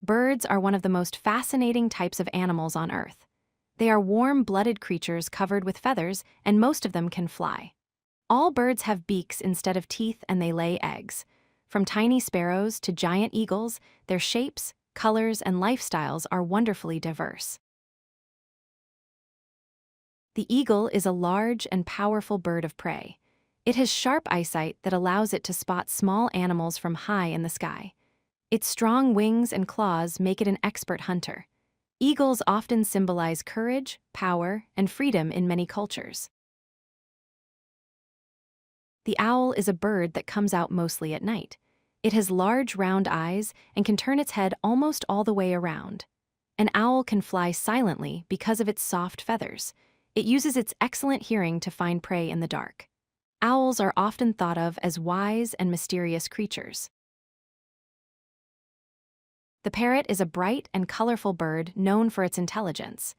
Birds are one of the most fascinating types of animals on Earth. They are warm-blooded creatures covered with feathers, and most of them can fly. All birds have beaks instead of teeth, and they lay eggs. From tiny sparrows to giant eagles, their shapes, colors, and lifestyles are wonderfully diverse. The eagle is a large and powerful bird of prey. It has sharp eyesight that allows it to spot small animals from high in the sky. Its strong wings and claws make it an expert hunter. Eagles often symbolize courage, power, and freedom in many cultures. The owl is a bird that comes out mostly at night. It has large round eyes and can turn its head almost all the way around. An owl can fly silently because of its soft feathers. It uses its excellent hearing to find prey in the dark. Owls are often thought of as wise and mysterious creatures. The parrot is a bright and colorful bird known for its intelligence.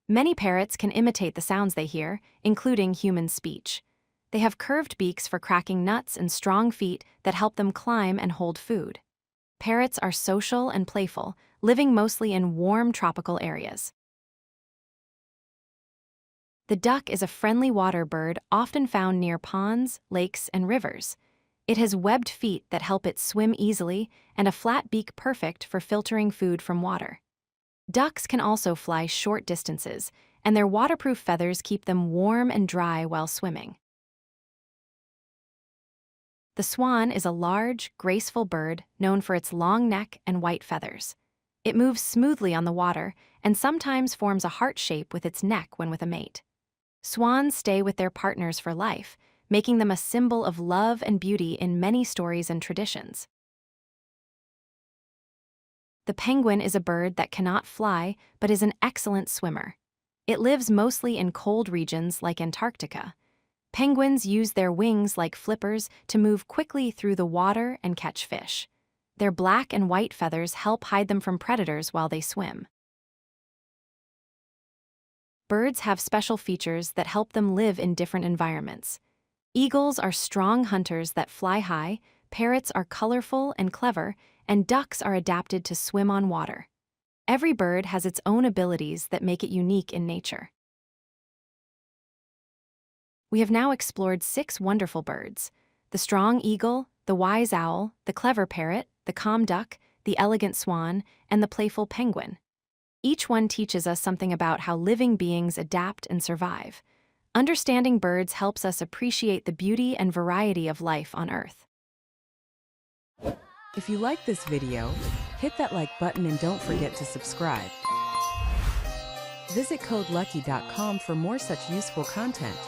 Many parrots can imitate the sounds they hear, including human speech. They have curved beaks for cracking nuts and strong feet that help them climb and hold food. Parrots are social and playful, living mostly in warm tropical areas. The duck is a friendly water bird often found near ponds, lakes, and rivers. It has webbed feet that help it swim easily and a flat beak perfect for filtering food from water. Ducks can also fly short distances, and their waterproof feathers keep them warm and dry while swimming. The swan is a large, graceful bird known for its long neck and white feathers. It moves smoothly on the water and sometimes forms a heart shape with its neck when with a mate. Swans stay with their partners for life, making them a symbol of love and beauty in many stories and traditions. The penguin is a bird that cannot fly but is an excellent swimmer. It lives mostly in cold regions like Antarctica. Penguins use their wings like flippers to move quickly through the water and catch fish. Their black and white feathers help hide them from predators while they swim. Birds have special features that help them live in different environments. Eagles are strong hunters that fly high, parrots are colorful and clever, and ducks are adapted to swim on water. Every bird has its own abilities that make it unique in nature. We have now explored 6 wonderful birds: the strong eagle, the wise owl, the clever parrot, the calm duck, the elegant swan, and the playful penguin. Each one teaches us something about how living beings adapt and survive. Understanding birds helps us appreciate the beauty and variety of life on Earth. If you like this video, hit that like button and don't forget to subscribe. Visit codelucky.com for more such useful content.